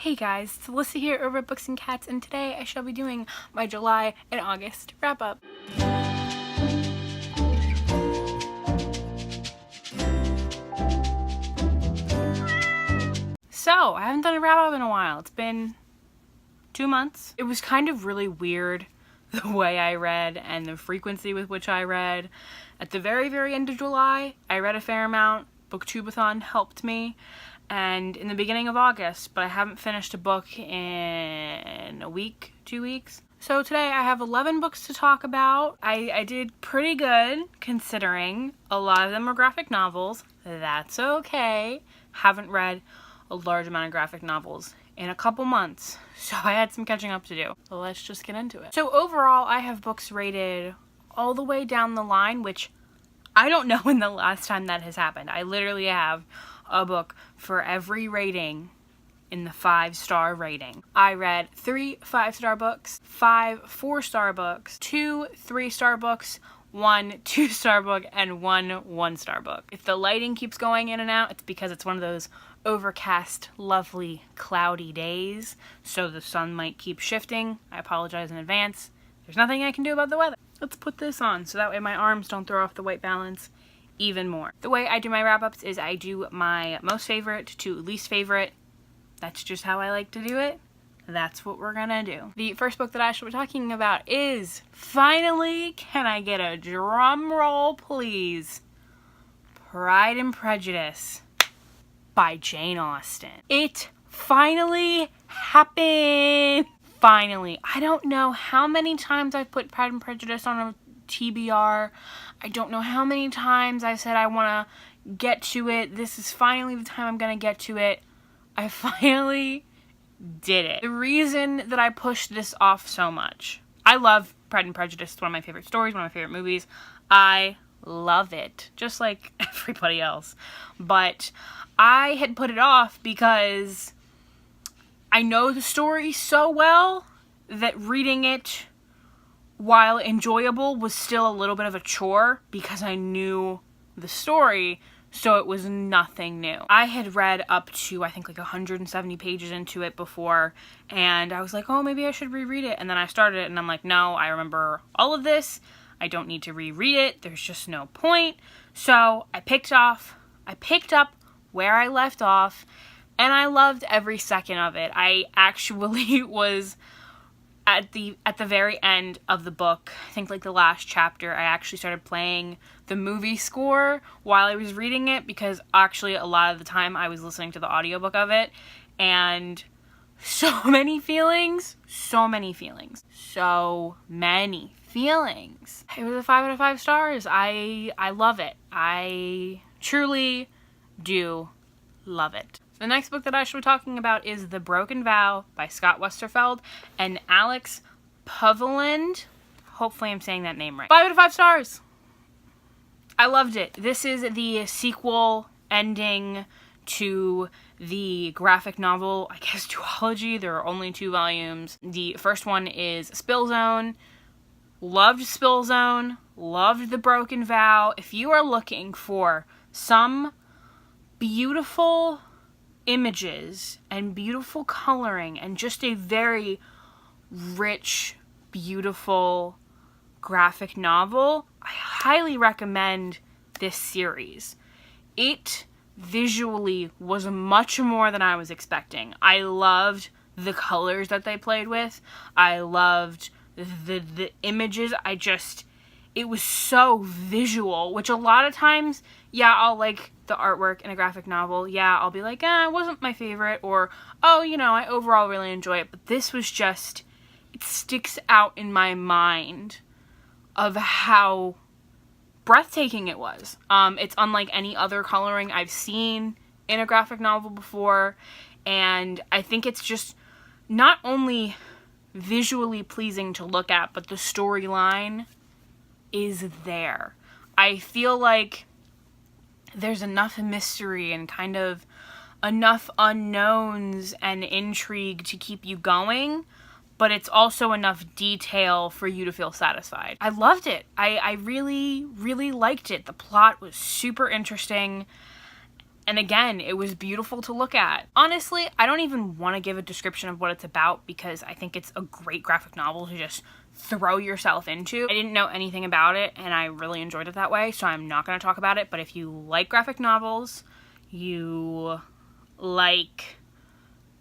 Hey guys, it's Alyssa here over at Books and Cats, and today I shall be doing my July and August wrap up. So, I haven't done a wrap up in a while. It's been 2 months. It was kind of really weird the way I read and the frequency with which I read. At the very end of July, I read a fair amount. Booktubeathon helped me. And in the beginning of August, but I haven't finished a book in a week, 2 weeks. So today I have 11 books to talk about. I did pretty good considering a lot of them are graphic novels. That's okay. Haven't read a large amount of graphic novels in a couple months, so I had some catching up to do. So let's just get into it. So overall, I have books rated all the way down the line, which I don't know when the last time that has happened. I literally have a book for every rating in the 5-star rating. I read 3 5-star books, 5 4-star books, 2 3-star books, 1 2-star book, and 1 1-star book. If the lighting keeps going in and out, it's because it's one of those overcast, lovely, cloudy days, so the sun might keep shifting. I apologize in advance. There's nothing I can do about the weather. Let's put this on so that way my arms don't throw off the white balance even more. The way I do my wrap-ups is I do my most favorite to least favorite. That's just how I like to do it. That's what we're gonna do. The first book that I shall be talking about is, finally, can I get a drum roll please? Pride and Prejudice by Jane Austen. It finally happened! Finally. I don't know how many times I've put Pride and Prejudice on a TBR. I don't know how many times I said I want to get to it. This is finally the time I'm going to get to it. I finally did it. The reason that I pushed this off so much, I love Pride and Prejudice. It's one of my favorite stories, one of my favorite movies. I love it, just like everybody else. But I had put it off because I know the story so well that reading it, while enjoyable, was still a little bit of a chore because I knew the story, so it was nothing new. I had read up to, I think, like 170 pages into it before, and I was like, oh, maybe I should reread it. And then I started it, and I'm like, no, I remember all of this. I don't need to reread it. There's just no point. So I picked up where I left off, and I loved every second of it. I actually was at the very end of the book, I think like the last chapter, I actually started playing the movie score while I was reading it, because actually a lot of the time I was listening to the audiobook of it, and so many feelings. It was a 5 out of 5 stars. I love it. I truly do love it. The next book that I shall be talking about is The Broken Vow by Scott Westerfeld and Alex Puveland. Hopefully I'm saying that name right. 5 out of 5 stars. I loved it. This is the sequel ending to the graphic novel, I guess, duology. There are only 2 volumes. The first one is Spill Zone. Loved Spill Zone. Loved The Broken Vow. If you are looking for some beautiful images and beautiful coloring and just a very rich, beautiful graphic novel, I highly recommend this series. It visually was much more than I was expecting. I loved the colors that they played with. I loved the images. It was so visual, which a lot of times, yeah, I'll like the artwork in a graphic novel. Yeah, I'll be like, it wasn't my favorite, or, oh, I overall really enjoy it. But this was just, it sticks out in my mind of how breathtaking it was. It's unlike any other coloring I've seen in a graphic novel before, and I think it's just not only visually pleasing to look at, but the storyline is there. I feel like there's enough mystery and kind of enough unknowns and intrigue to keep you going, but it's also enough detail for you to feel satisfied. I loved it. I really, really liked it. The plot was super interesting. And again, it was beautiful to look at. Honestly, I don't even want to give a description of what it's about because I think it's a great graphic novel to just throw yourself into. I didn't know anything about it and I really enjoyed it that way, so I'm not going to talk about it. But if you like graphic novels, you like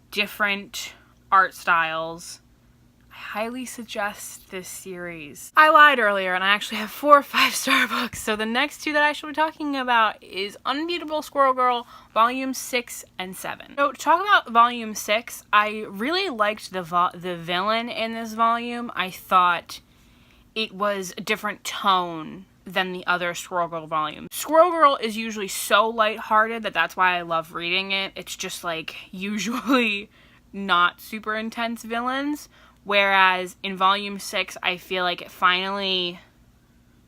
different art styles, I highly suggest this series. I lied earlier and I actually have 4 5-star books. So the next 2 that I should be talking about is Unbeatable Squirrel Girl, Volume 6 and 7. So to talk about Volume 6, I really liked the villain in this volume. I thought it was a different tone than the other Squirrel Girl volumes. Squirrel Girl is usually so lighthearted that's why I love reading it. It's just like usually not super intense villains. Whereas in Volume 6, I feel like it finally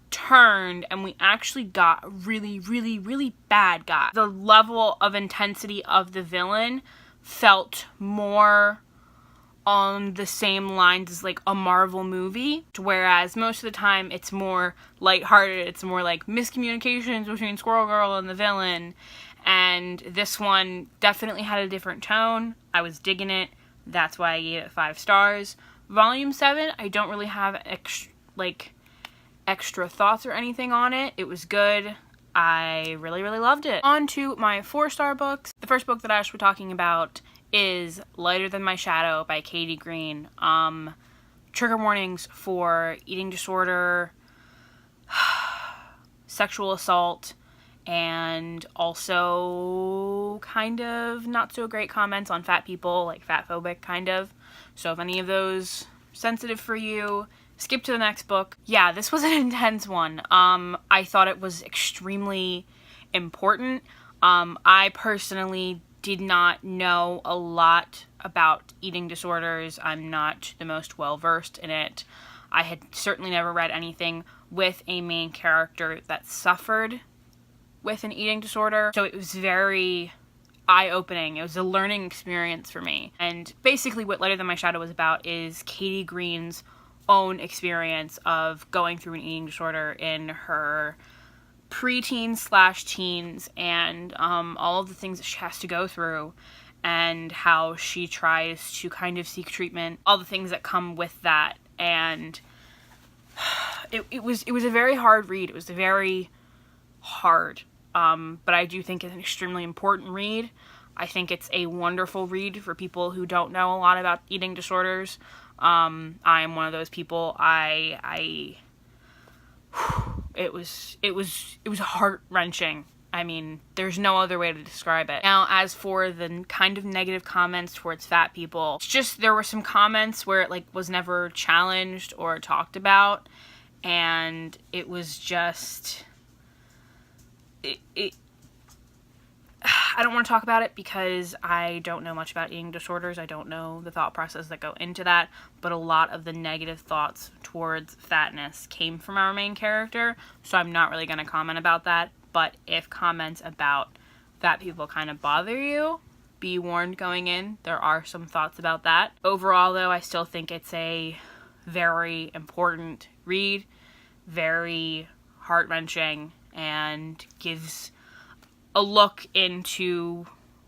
turned and we actually got really, really, really bad guys. The level of intensity of the villain felt more on the same lines as like a Marvel movie, whereas most of the time it's more lighthearted. It's more like miscommunications between Squirrel Girl and the villain, and this one definitely had a different tone. I was digging it. That's why I gave it 5 stars. Volume 7, I don't really have extra thoughts or anything on it. It was good. I really, really loved it. On to my 4-star books. The first book that I was talking about is Lighter Than My Shadow by Katie Green. Trigger warnings for eating disorder, sexual assault, and also kind of not so great comments on fat people, like fat phobic kind of. So if any of those sensitive for you, skip to the next book. Yeah, this was an intense one. I thought it was extremely important. I personally did not know a lot about eating disorders. I'm not the most well-versed in it. I had certainly never read anything with a main character that suffered with an eating disorder. So it was very eye-opening. It was a learning experience for me. And basically what Lighter Than My Shadow was about is Katie Green's own experience of going through an eating disorder in her preteens/teens and all of the things that she has to go through and how she tries to kind of seek treatment, all the things that come with that. And it was a very hard read. It was very hard. But I do think it's an extremely important read. I think it's a wonderful read for people who don't know a lot about eating disorders. I am one of those people. It was heart-wrenching. I mean, there's no other way to describe it. Now, as for the kind of negative comments towards fat people, it's just there were some comments where it like was never challenged or talked about, and it was just I don't want to talk about it because I don't know much about eating disorders. I don't know the thought process that go into that, but a lot of the negative thoughts towards fatness came from our main character, so I'm not really going to comment about that. But if comments about fat people kind of bother you, be warned going in. There are some thoughts about that. Overall, though, I still think it's a very important read, very heart-wrenching, and gives a look into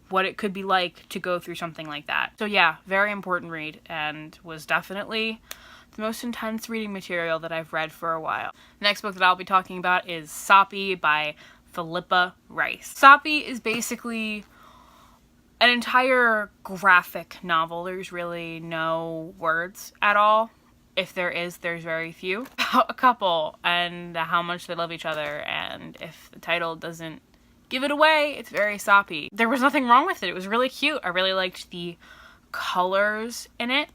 what it could be like to go through something like that. So yeah, very important read, and was definitely the most intense reading material that I've read for a while. The next book that I'll be talking about is Safi by Philippa Rice. Safi is basically an entire graphic novel. There's really no words at all. If there is, there's very few. About a couple and how much they love each other, and if the title doesn't give it away, it's very soppy. There was nothing wrong with it. It was really cute. I really liked the colors in it.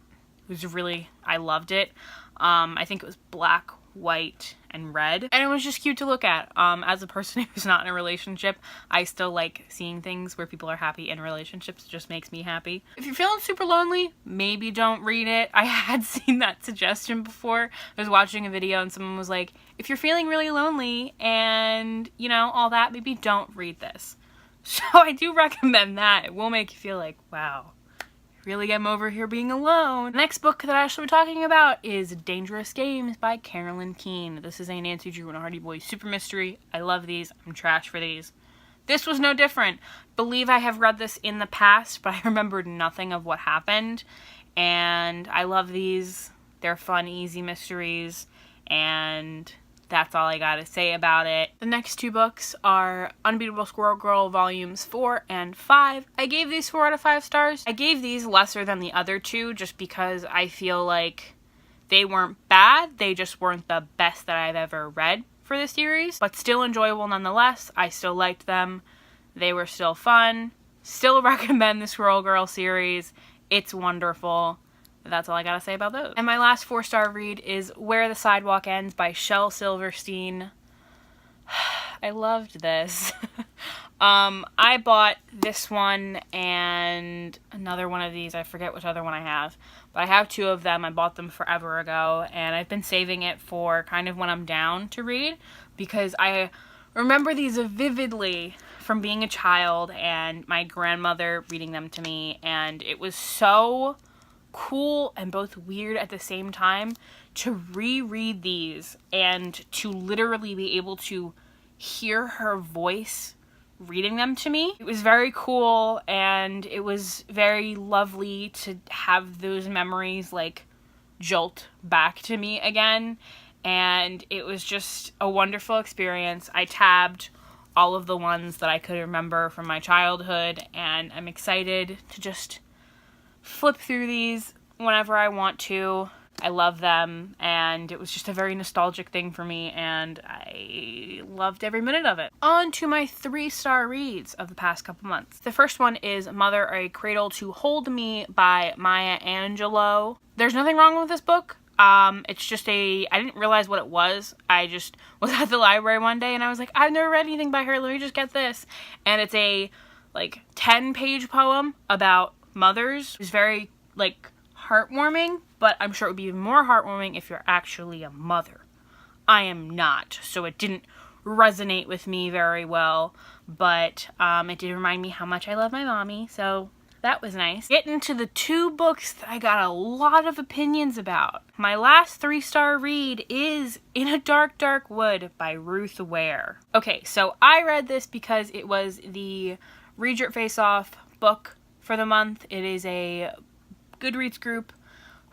I loved it. I think it was black, white, and red. And it was just cute to look at. As a person who's not in a relationship, I still like seeing things where people are happy in relationships. It just makes me happy. If you're feeling super lonely, maybe don't read it. I had seen that suggestion before. I was watching a video and someone was like, if you're feeling really lonely and, you know, all that, maybe don't read this. So I do recommend that. It will make you feel like, wow, really I'm over here being alone. The next book that I should be talking about is Dangerous Games by Carolyn Keene. This is a Nancy Drew and a Hardy Boys super mystery. I love these. I'm trash for these. This was no different. Believe I have read this in the past, but I remembered nothing of what happened. And I love these. They're fun, easy mysteries. And that's all I gotta say about it. The next two books are Unbeatable Squirrel Girl Volumes 4 and 5. I gave these 4 out of 5 stars. I gave these lesser than the other two just because I feel like they weren't bad. They just weren't the best that I've ever read for the series, but still enjoyable nonetheless. I still liked them. They were still fun. Still recommend the Squirrel Girl series. It's wonderful. That's all I gotta say about those. And my last 4-star read is Where the Sidewalk Ends by Shel Silverstein. I loved this. I bought this one and another one of these. I forget which other one I have. But I have 2 of them. I bought them forever ago. And I've been saving it for kind of when I'm down to read. Because I remember these vividly from being a child and my grandmother reading them to me. And it was so cool and both weird at the same time to reread these and to literally be able to hear her voice reading them to me. It was very cool and it was very lovely to have those memories like jolt back to me again, and it was just a wonderful experience. I tabbed all of the ones that I could remember from my childhood, and I'm excited to just flip through these whenever I want to. I love them, and it was just a very nostalgic thing for me, and I loved every minute of it. On to my 3-star reads of the past couple months. The first one is Mother, A Cradle to Hold Me by Maya Angelou. There's nothing wrong with this book. It's just I didn't realize what it was. I just was at the library one day, and I was like, I've never read anything by her, let me just get this. And it's a, 10-page poem about mothers. It's very, heartwarming, but I'm sure it would be even more heartwarming if you're actually a mother. I am not, so it didn't resonate with me very well, but it did remind me how much I love my mommy, so that was nice. Getting to the 2 books that I got a lot of opinions about. My last 3-star read is In a Dark, Dark Wood by Ruth Ware. Okay, so I read this because it was the Read Your Face Off book for the month. It is a Goodreads group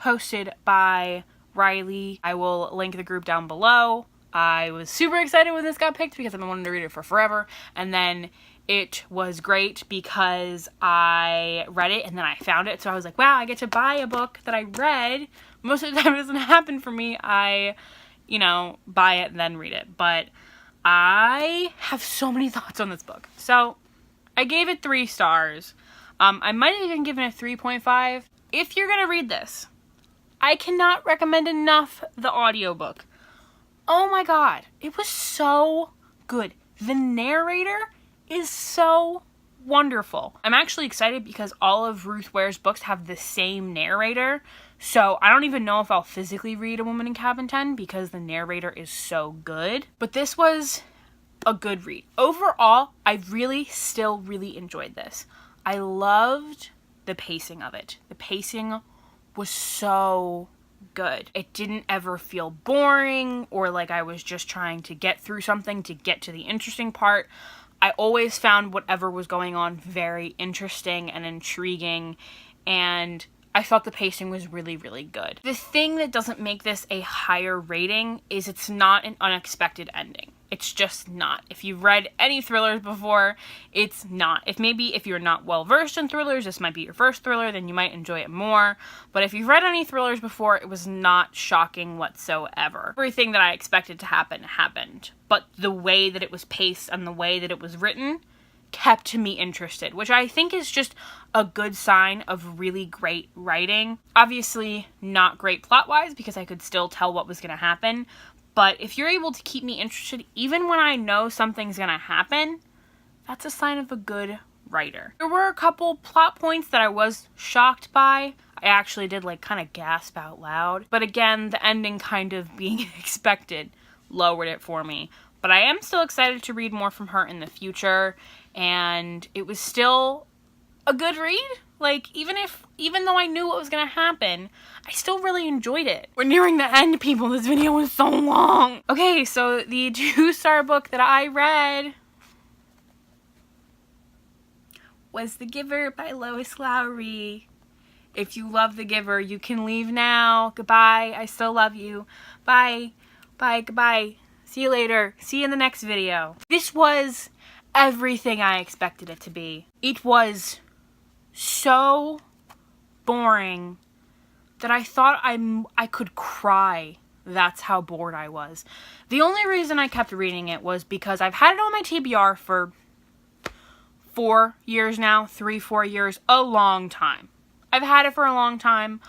hosted by Riley. I will link the group down below. I was super excited when this got picked because I've been wanting to read it for forever, and then it was great because I read it and then I found it, so I was like, wow, I get to buy a book that I read. Most of the time it doesn't happen for me. I, buy it and then read it, but I have so many thoughts on this book. So I gave it 3 stars. I might have even given it 3.5. If you're gonna read this, I cannot recommend enough the audiobook. Oh my god, it was so good. The narrator is so wonderful. I'm actually excited because all of Ruth Ware's books have the same narrator, so I don't even know if I'll physically read A Woman in Cabin 10 because the narrator is so good. But this was a good read. Overall, I still really enjoyed this. I loved the pacing of it. The pacing was so good. It didn't ever feel boring or like I was just trying to get through something to get to the interesting part. I always found whatever was going on very interesting and intriguing, and I thought the pacing was really, really good. The thing that doesn't make this a higher rating is it's not an unexpected ending. It's just not. If you've read any thrillers before, it's not. If you're not well versed in thrillers, this might be your first thriller, then you might enjoy it more. But if you've read any thrillers before, it was not shocking whatsoever. Everything that I expected to happen happened. But the way that it was paced and the way that it was written kept me interested, which I think is just a good sign of really great writing. Obviously not great plot-wise because I could still tell what was going to happen. But if you're able to keep me interested, even when I know something's gonna happen, that's a sign of a good writer. There were a couple plot points that I was shocked by. I actually did kind of gasp out loud. But again, the ending kind of being expected lowered it for me. But I am still excited to read more from her in the future. And it was still a good read. Even though I knew what was gonna happen, I still really enjoyed it. We're nearing the end, people. This video was so long. Okay, so the 2-star book that I read was The Giver by Lois Lowry. If you love The Giver, you can leave now. Goodbye. I still love you. Bye. Bye. Goodbye. See you later. See you in the next video. This was everything I expected it to be. It was so boring that I thought I could cry. That's how bored I was. The only reason I kept reading it was because I've had it on my TBR for 4 years now. 3-4 years. A long time. I've had it for a long time.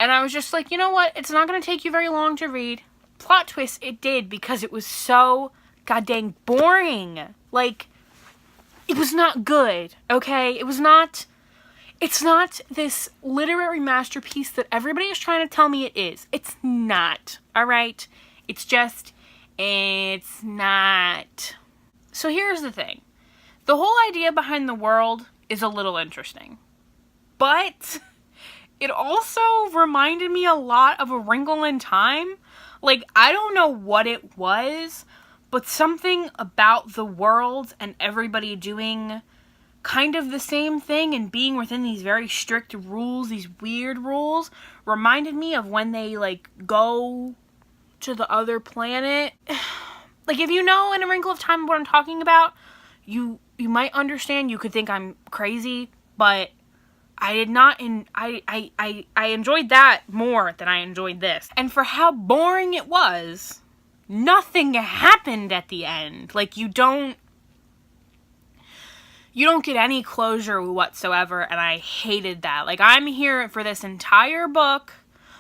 And I was just like, you know what? It's not going to take you very long to read. Plot twist, it did, because it was so goddamn boring. Like, it was not good, okay? It's not this literary masterpiece that everybody is trying to tell me it is. It's not, alright? It's not. So here's the thing. The whole idea behind the world is a little interesting. But it also reminded me a lot of A Wrinkle in Time. Like, I don't know what it was, but something about the world and everybody doing kind of the same thing and being within these very strict rules, these weird rules, reminded me of when they, like, go to the other planet. Like, if you know in A Wrinkle of Time what I'm talking about, you might understand. You could think I'm crazy, but I did not, I enjoyed that more than I enjoyed this. And for how boring it was, nothing happened at the end. Like, you don't get any closure whatsoever, and I hated that. Like, I'm here for this entire book,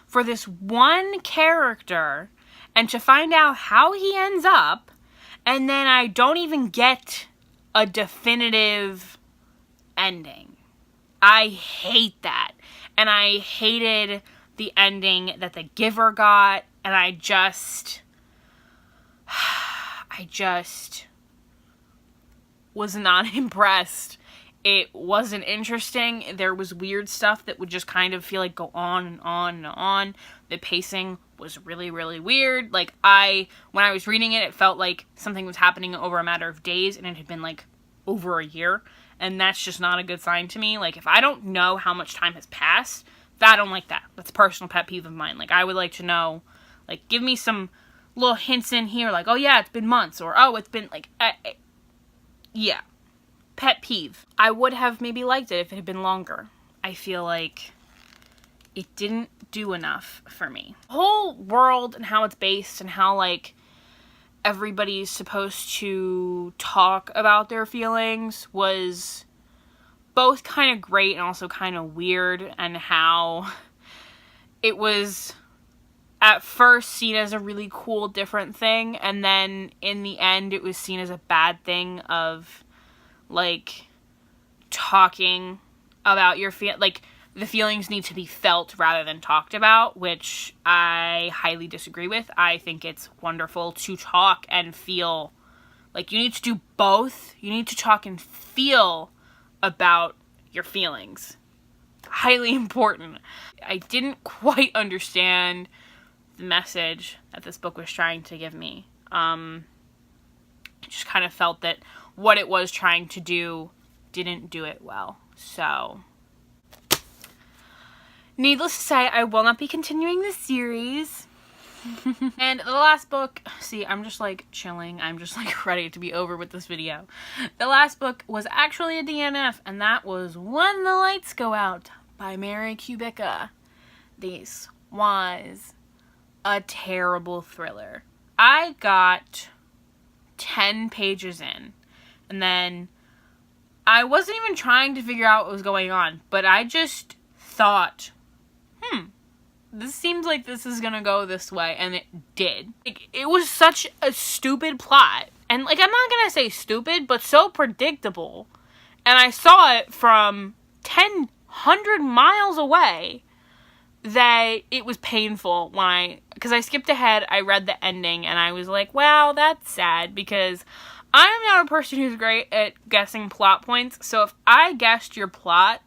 for this one character, and to find out how he ends up, and then I don't even get a definitive ending. I hate that. And I hated the ending that The Giver got, and I just was not impressed. It wasn't interesting. There was weird stuff that would just kind of feel like go on and on and on. The pacing was really, really weird. Like, when I was reading it, it felt like something was happening over a matter of days, and it had been, like, over a year. And that's just not a good sign to me. Like, if I don't know how much time has passed, I don't like that. That's a personal pet peeve of mine. Like, I would like to know, like, give me some little hints in here, like, oh yeah, it's been months, or oh, it's been, like, yeah. Pet peeve. I would have maybe liked it if it had been longer. I feel like it didn't do enough for me. The whole world and how it's based and how, like, everybody's supposed to talk about their feelings was both kind of great and also kind of weird, and how it was at first seen as a really cool, different thing, and then in the end it was seen as a bad thing of, like, talking about your like, the feelings need to be felt rather than talked about, which I highly disagree with. I think it's wonderful to talk and feel. Like, you need to do both. You need to talk and feel about your feelings. Highly important. I didn't quite understand the message that this book was trying to give me. I just kind of felt that what it was trying to do didn't do it well. So, needless to say, I will not be continuing this series. And the last book, see, I'm just, like, chilling. I'm just, like, ready to be over with this video. The last book was actually a DNF, and that was When the Lights Go Out by Mary Kubica. This was a terrible thriller. I got 10 pages in, and then I wasn't even trying to figure out what was going on, but I just thought, this seems like this is gonna go this way, and it did. Like, it was such a stupid plot, and, like, I'm not gonna say stupid, but so predictable, and I saw it from 100 miles away, that it was painful when because I skipped ahead, I read the ending, and I was like, wow, that's sad, because I am not a person who's great at guessing plot points, so if I guessed your plot,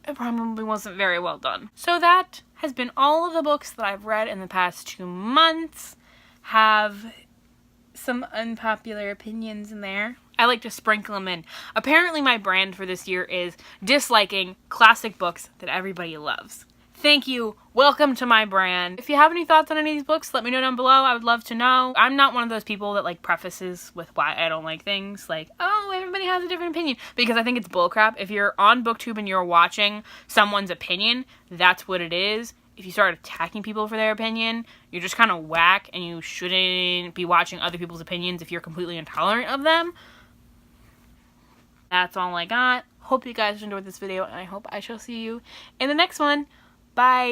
it probably wasn't very well done. So that has been all of the books that I've read in the past 2 months. Have some unpopular opinions in there. I like to sprinkle them in. Apparently my brand for this year is disliking classic books that everybody loves. Thank you. Welcome to my brand. If you have any thoughts on any of these books, let me know down below. I would love to know. I'm not one of those people that like prefaces with why I don't like things. Like, oh, everybody has a different opinion. Because I think it's bullcrap. If you're on BookTube and you're watching someone's opinion, that's what it is. If you start attacking people for their opinion, you're just kind of whack, and you shouldn't be watching other people's opinions if you're completely intolerant of them. That's all I got. Hope you guys enjoyed this video, and I hope I shall see you in the next one. Bye!